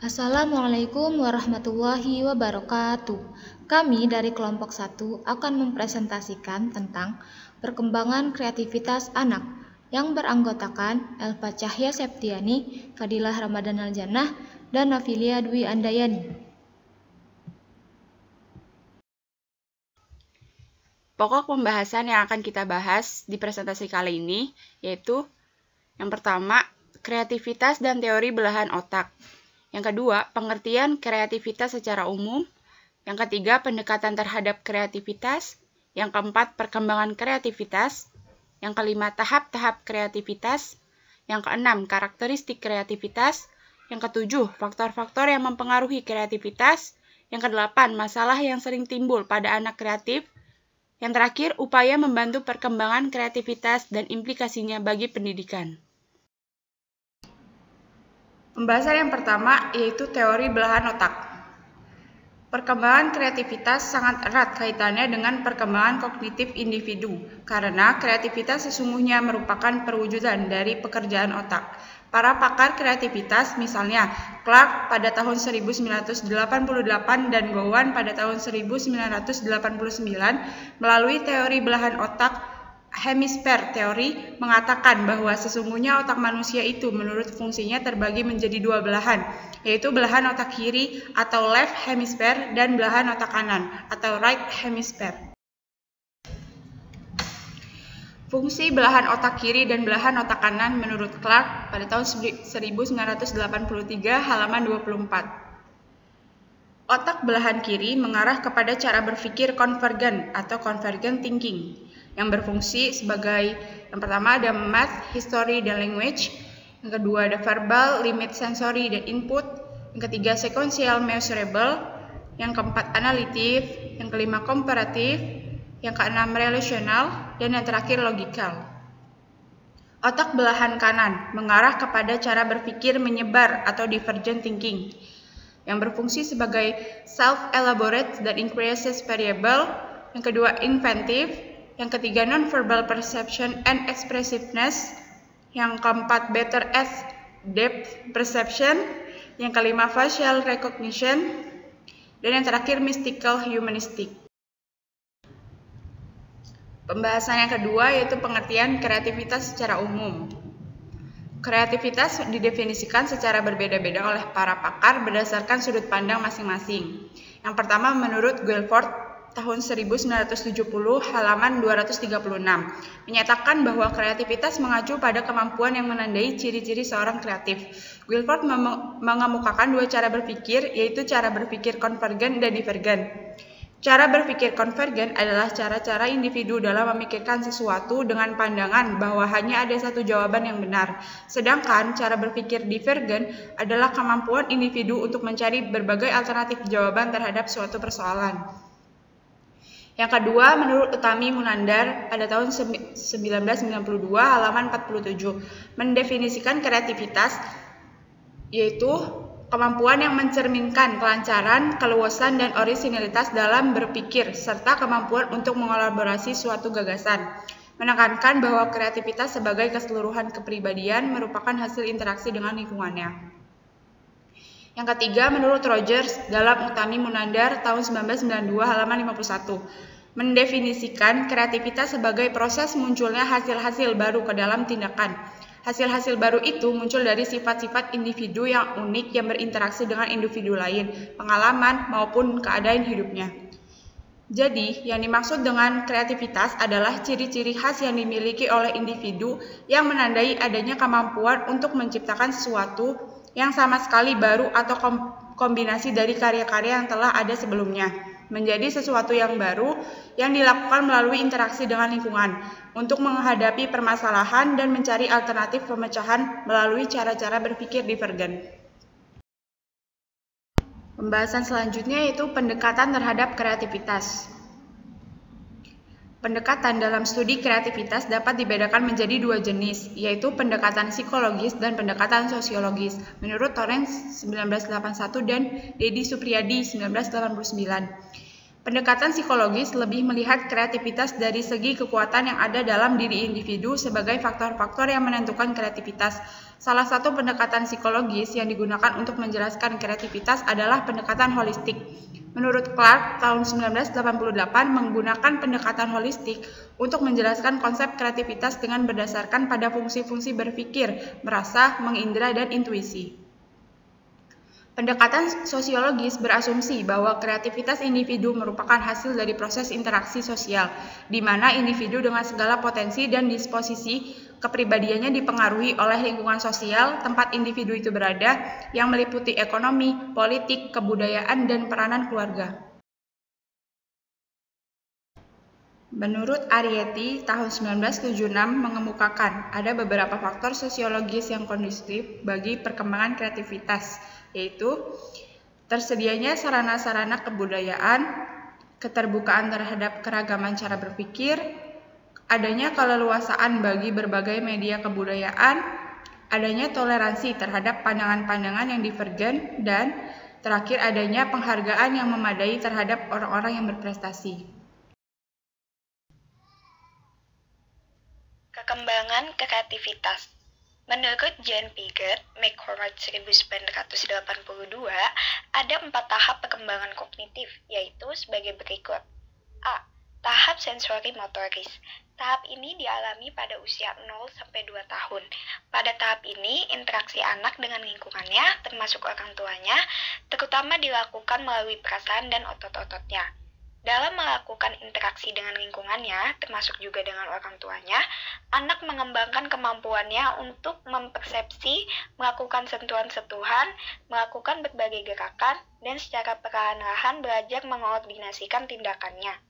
Assalamualaikum warahmatullahi wabarakatuh. Kami dari kelompok 1 akan mempresentasikan tentang perkembangan kreativitas anak yang beranggotakan Elva Cahya Septiani, Fadilah Ramadan Aljannah, dan Nafilia Dwi Andayani. Pokok pembahasan yang akan kita bahas di presentasi kali ini yaitu yang pertama, kreativitas dan teori belahan otak. Yang kedua, pengertian kreativitas secara umum. Yang ketiga, pendekatan terhadap kreativitas. Yang keempat, perkembangan kreativitas. Yang kelima, tahap-tahap kreativitas. Yang keenam, karakteristik kreativitas. Yang ketujuh, faktor-faktor yang mempengaruhi kreativitas. Yang kedelapan, masalah yang sering timbul pada anak kreatif. Yang terakhir, upaya membantu perkembangan kreativitas dan implikasinya bagi pendidikan. Pembahasan yang pertama yaitu teori belahan otak. Perkembangan kreativitas sangat erat kaitannya dengan perkembangan kognitif individu, karena kreativitas sesungguhnya merupakan perwujudan dari pekerjaan otak. Para pakar kreativitas, misalnya Clark pada tahun 1988 dan Gowan pada tahun 1989, melalui teori belahan otak Hemisfer teori mengatakan bahwa sesungguhnya otak manusia itu menurut fungsinya terbagi menjadi dua belahan, yaitu belahan otak kiri atau left hemisphere dan belahan otak kanan atau right hemisphere. Fungsi belahan otak kiri dan belahan otak kanan menurut Clark pada tahun 1983 halaman 24. Otak belahan kiri mengarah kepada cara berpikir konvergen atau convergent thinking, yang berfungsi sebagai yang pertama ada math, history, dan language, yang kedua ada verbal, limit sensory, dan input, yang ketiga sequential measurable, yang keempat analitif, yang kelima komparatif, yang keenam relational, dan yang terakhir logical. Otak belahan kanan mengarah kepada cara berpikir menyebar atau divergent thinking, yang berfungsi sebagai self-elaborate dan increases variable, yang kedua inventive, yang ketiga non-verbal perception and expressiveness, yang keempat better at depth perception, yang kelima facial recognition, dan yang terakhir mystical humanistic. Pembahasan yang kedua yaitu pengertian kreativitas secara umum. Kreativitas didefinisikan secara berbeda-beda oleh para pakar berdasarkan sudut pandang masing-masing. Yang pertama menurut Guilford tahun 1970 halaman 236 menyatakan bahwa kreativitas mengacu pada kemampuan yang menandai ciri-ciri seorang kreatif. Guilford mengemukakan dua cara berpikir, yaitu cara berpikir konvergen dan divergen. Cara berpikir konvergen adalah cara-cara individu dalam memikirkan sesuatu dengan pandangan bahwa hanya ada satu jawaban yang benar. Sedangkan cara berpikir divergen adalah kemampuan individu untuk mencari berbagai alternatif jawaban terhadap suatu persoalan. Yang kedua, menurut Utami Munandar pada tahun 1992 halaman 47, mendefinisikan kreativitas yaitu kemampuan yang mencerminkan kelancaran, keluasan, dan orisinalitas dalam berpikir, serta kemampuan untuk mengelaborasi suatu gagasan. Menekankan bahwa kreativitas sebagai keseluruhan kepribadian merupakan hasil interaksi dengan lingkungannya. Yang ketiga, menurut Rogers dalam Utami Munandar tahun 1992 halaman 51, mendefinisikan kreativitas sebagai proses munculnya hasil-hasil baru ke dalam tindakan. Hasil-hasil baru itu muncul dari sifat-sifat individu yang unik yang berinteraksi dengan individu lain, pengalaman maupun keadaan hidupnya. Jadi, yang dimaksud dengan kreativitas adalah ciri-ciri khas yang dimiliki oleh individu yang menandai adanya kemampuan untuk menciptakan sesuatu yang sama sekali baru atau kombinasi dari karya-karya yang telah ada sebelumnya, menjadi sesuatu yang baru yang dilakukan melalui interaksi dengan lingkungan untuk menghadapi permasalahan dan mencari alternatif pemecahan melalui cara-cara berpikir divergen. Pembahasan selanjutnya yaitu pendekatan terhadap kreativitas. Pendekatan dalam studi kreativitas dapat dibedakan menjadi dua jenis, yaitu pendekatan psikologis dan pendekatan sosiologis, menurut Torrens 1981 dan Dedi Supriyadi 1989. Pendekatan psikologis lebih melihat kreativitas dari segi kekuatan yang ada dalam diri individu sebagai faktor-faktor yang menentukan kreativitas. Salah satu pendekatan psikologis yang digunakan untuk menjelaskan kreativitas adalah pendekatan holistik. Menurut Clark, tahun 1988 menggunakan pendekatan holistik untuk menjelaskan konsep kreativitas dengan berdasarkan pada fungsi-fungsi berpikir, merasa, mengindra, dan intuisi. Pendekatan sosiologis berasumsi bahwa kreativitas individu merupakan hasil dari proses interaksi sosial, di mana individu dengan segala potensi dan disposisi kepribadiannya dipengaruhi oleh lingkungan sosial tempat individu itu berada, yang meliputi ekonomi, politik, kebudayaan, dan peranan keluarga. Menurut Arietti, tahun 1976 mengemukakan ada beberapa faktor sosiologis yang kondusif bagi perkembangan kreativitas, yaitu tersedianya sarana-sarana kebudayaan, keterbukaan terhadap keragaman cara berpikir, adanya keleluasaan bagi berbagai media kebudayaan, adanya toleransi terhadap pandangan-pandangan yang divergen, dan terakhir adanya penghargaan yang memadai terhadap orang-orang yang berprestasi. Perkembangan kreativitas. Menurut Jean Piaget, McCord 1982, ada 4 tahap perkembangan kognitif, yaitu sebagai berikut. A. Tahap sensori motoris. Tahap ini dialami pada usia 0-2 tahun. Pada tahap ini, interaksi anak dengan lingkungannya, termasuk orang tuanya, terutama dilakukan melalui perasaan dan otot-ototnya. Dalam melakukan interaksi dengan lingkungannya, termasuk juga dengan orang tuanya, anak mengembangkan kemampuannya untuk mempersepsi, melakukan sentuhan-sentuhan, melakukan berbagai gerakan, dan secara perlahan-lahan belajar mengoordinasikan tindakannya.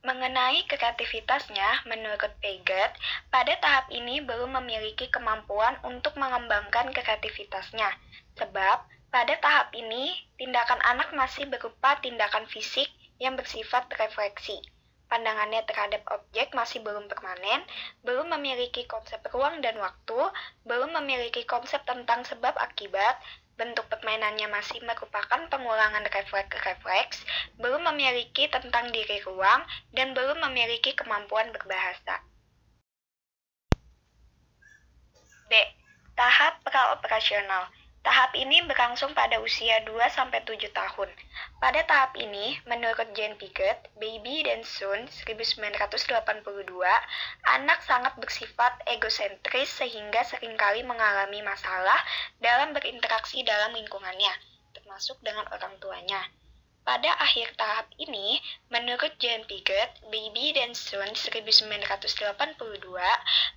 Mengenai kreativitasnya, menurut Piaget, pada tahap ini belum memiliki kemampuan untuk mengembangkan kreativitasnya, sebab pada tahap ini, tindakan anak masih berupa tindakan fisik yang bersifat refleksi. Pandangannya terhadap objek masih belum permanen, belum memiliki konsep ruang dan waktu, belum memiliki konsep tentang sebab akibat, bentuk permainannya masih merupakan pengulangan refleks, belum memiliki tentang diri ruang, dan belum memiliki kemampuan berbahasa. B. Tahap praoperasional. Tahap ini berlangsung pada usia 2-7 tahun. Pada tahap ini, menurut Jean Piaget, Baby dan Soon 1982, anak sangat bersifat egosentris sehingga seringkali mengalami masalah dalam berinteraksi dalam lingkungannya, termasuk dengan orang tuanya. Pada akhir tahap ini, menurut Jean Piaget, Baby dan Soon 1982,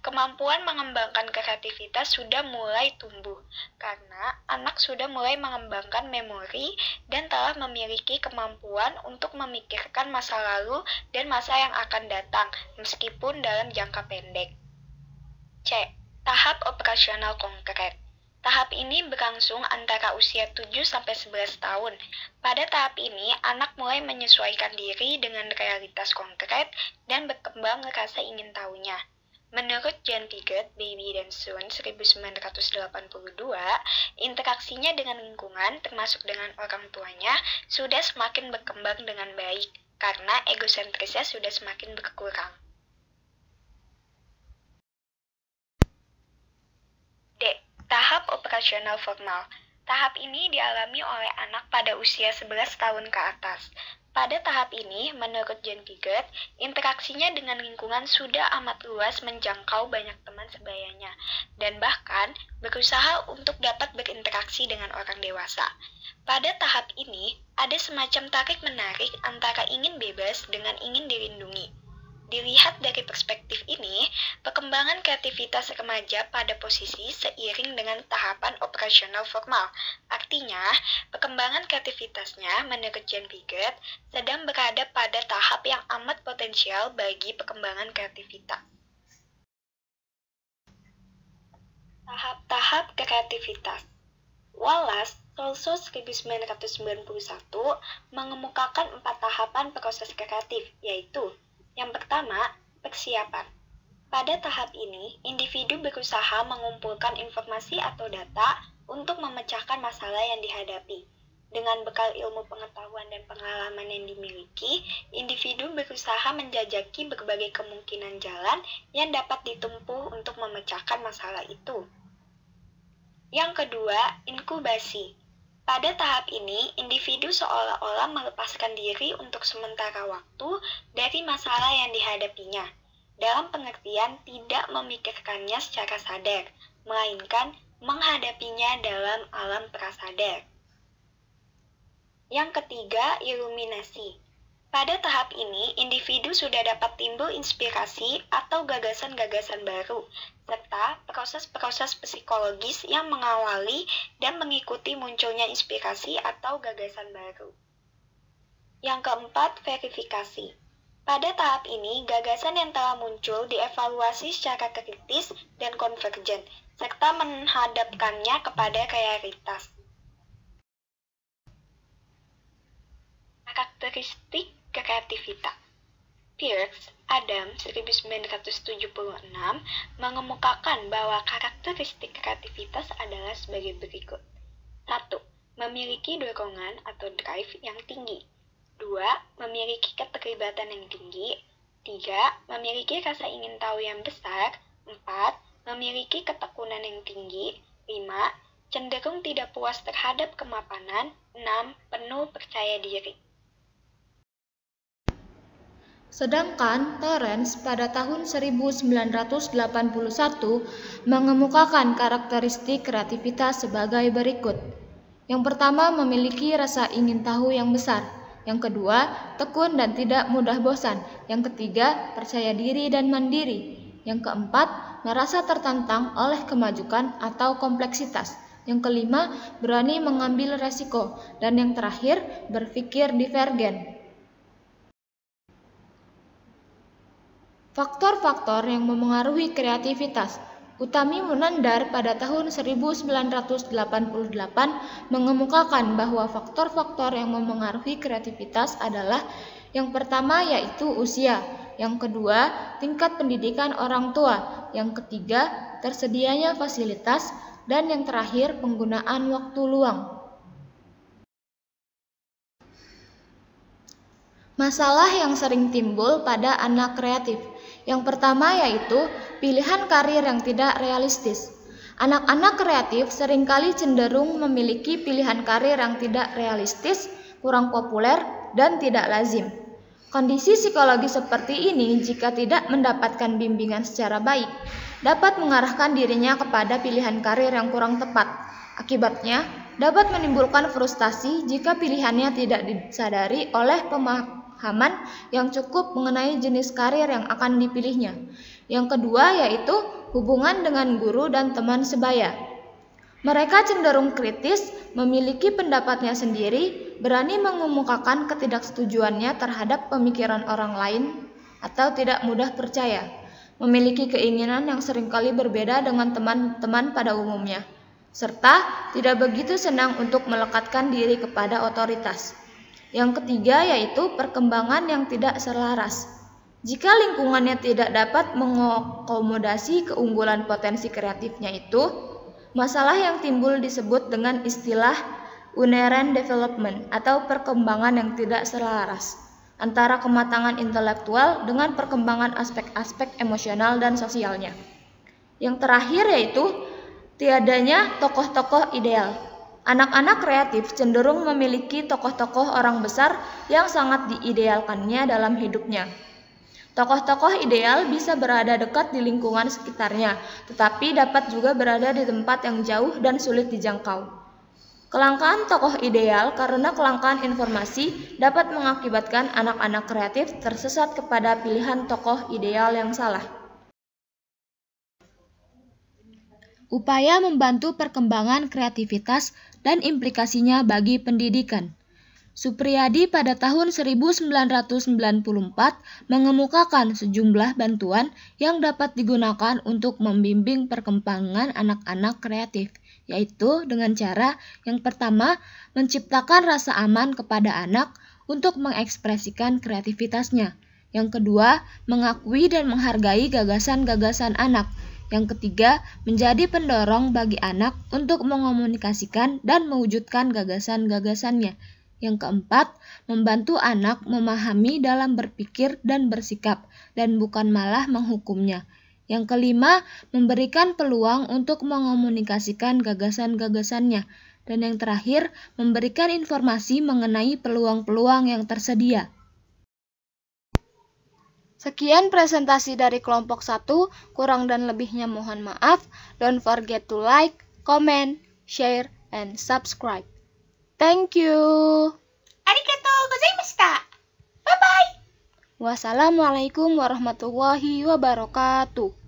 kemampuan mengembangkan kreativitas sudah mulai tumbuh, karena anak sudah mulai mengembangkan memori dan telah memiliki kemampuan untuk memikirkan masa lalu dan masa yang akan datang, meskipun dalam jangka pendek. C. Tahap operasional konkret. Tahap ini berlangsung antara usia 7-11 tahun. Pada tahap ini, anak mulai menyesuaikan diri dengan realitas konkret dan berkembang rasa ingin tahunya. Menurut Jean Piaget, Baby dan Soon 1982, interaksinya dengan lingkungan, termasuk dengan orang tuanya, sudah semakin berkembang dengan baik, karena egosentrisnya sudah semakin berkurang. D. Tahap operasional formal. Tahap ini dialami oleh anak pada usia 11 tahun ke atas. Pada tahap ini, menurut Jean Piaget, interaksinya dengan lingkungan sudah amat luas menjangkau banyak teman sebayanya, dan bahkan berusaha untuk dapat berinteraksi dengan orang dewasa. Pada tahap ini, ada semacam tarik-menarik antara ingin bebas dengan ingin dilindungi. Dilihat dari perspektif ini, perkembangan kreativitas remaja pada posisi seiring dengan tahapan operasional formal. Artinya, perkembangan kreativitasnya menurut Jean Piaget sedang berada pada tahap yang amat potensial bagi perkembangan kreativitas. Tahap-tahap kreativitas. Wallace, Solso 1991, mengemukakan 4 tahapan proses kreatif, yaitu yang pertama, persiapan. Pada tahap ini, individu berusaha mengumpulkan informasi atau data untuk memecahkan masalah yang dihadapi. Dengan bekal ilmu pengetahuan dan pengalaman yang dimiliki, individu berusaha menjajaki berbagai kemungkinan jalan yang dapat ditempuh untuk memecahkan masalah itu. Yang kedua, inkubasi. Pada tahap ini, individu seolah-olah melepaskan diri untuk sementara waktu dari masalah yang dihadapinya, dalam pengertian tidak memikirkannya secara sadar, melainkan menghadapinya dalam alam prasadar. Yang ketiga, iluminasi. Pada tahap ini, individu sudah dapat timbul inspirasi atau gagasan-gagasan baru, serta proses-proses psikologis yang mengawali dan mengikuti munculnya inspirasi atau gagasan baru. Yang keempat, verifikasi. Pada tahap ini, gagasan yang telah muncul dievaluasi secara kritis dan konvergen, serta menghadapkannya kepada realitas. Karakteristik kreativitas. Peirce, Adam, 1976, mengemukakan bahwa karakteristik kreativitas adalah sebagai berikut. 1. Memiliki dorongan atau drive yang tinggi. 2. Memiliki keterlibatan yang tinggi. 3. Memiliki rasa ingin tahu yang besar. 4. Memiliki ketekunan yang tinggi. 5. Cenderung tidak puas terhadap kemapanan. 6. Penuh percaya diri. Sedangkan Terence pada tahun 1981 mengemukakan karakteristik kreativitas sebagai berikut. Yang pertama, memiliki rasa ingin tahu yang besar. Yang kedua, tekun dan tidak mudah bosan. Yang ketiga, percaya diri dan mandiri. Yang keempat, merasa tertantang oleh kemajuan atau kompleksitas. Yang kelima, berani mengambil resiko. Dan yang terakhir, berpikir divergen. Faktor-faktor yang memengaruhi kreativitas. Utami Munandar pada tahun 1988 mengemukakan bahwa faktor-faktor yang memengaruhi kreativitas adalah yang pertama yaitu usia, yang kedua tingkat pendidikan orang tua, yang ketiga tersedianya fasilitas, dan yang terakhir penggunaan waktu luang. Masalah yang sering timbul pada anak kreatif. Yang pertama yaitu pilihan karir yang tidak realistis. Anak-anak kreatif seringkali cenderung memiliki pilihan karir yang tidak realistis, kurang populer, dan tidak lazim. Kondisi psikologi seperti ini jika tidak mendapatkan bimbingan secara baik, dapat mengarahkan dirinya kepada pilihan karir yang kurang tepat. Akibatnya, dapat menimbulkan frustasi jika pilihannya tidak disadari oleh pemahaman yang cukup mengenai jenis karir yang akan dipilihnya. Yang kedua yaitu hubungan dengan guru dan teman sebaya. Mereka cenderung kritis, memiliki pendapatnya sendiri, berani mengemukakan ketidaksetujuannya terhadap pemikiran orang lain, atau tidak mudah percaya, memiliki keinginan yang seringkali berbeda dengan teman-teman pada umumnya, serta tidak begitu senang untuk melekatkan diri kepada otoritas. Yang ketiga yaitu perkembangan yang tidak selaras. Jika lingkungannya tidak dapat mengakomodasi keunggulan potensi kreatifnya itu, masalah yang timbul disebut dengan istilah inherent development atau perkembangan yang tidak selaras antara kematangan intelektual dengan perkembangan aspek-aspek emosional dan sosialnya. Yang terakhir yaitu tiadanya tokoh-tokoh ideal. Anak-anak kreatif cenderung memiliki tokoh-tokoh orang besar yang sangat diidealkannya dalam hidupnya. Tokoh-tokoh ideal bisa berada dekat di lingkungan sekitarnya, tetapi dapat juga berada di tempat yang jauh dan sulit dijangkau. Kelangkaan tokoh ideal karena kelangkaan informasi dapat mengakibatkan anak-anak kreatif tersesat kepada pilihan tokoh ideal yang salah. Upaya membantu perkembangan kreativitas dan implikasinya bagi pendidikan. Supriyadi pada tahun 1994 mengemukakan sejumlah bantuan yang dapat digunakan untuk membimbing perkembangan anak-anak kreatif, yaitu dengan cara yang pertama menciptakan rasa aman kepada anak untuk mengekspresikan kreativitasnya. Yang kedua, mengakui dan menghargai gagasan-gagasan anak. Yang ketiga, menjadi pendorong bagi anak untuk mengomunikasikan dan mewujudkan gagasan-gagasannya. Yang keempat, membantu anak memahami dalam berpikir dan bersikap, dan bukan malah menghukumnya. Yang kelima, memberikan peluang untuk mengomunikasikan gagasan-gagasannya. Dan yang terakhir, memberikan informasi mengenai peluang-peluang yang tersedia. Sekian presentasi dari kelompok 1, kurang dan lebihnya mohon maaf. Don't forget to like, comment, share, and subscribe. Thank you. Arigatou gozaimashita. Bye-bye. Wassalamualaikum warahmatullahi wabarakatuh.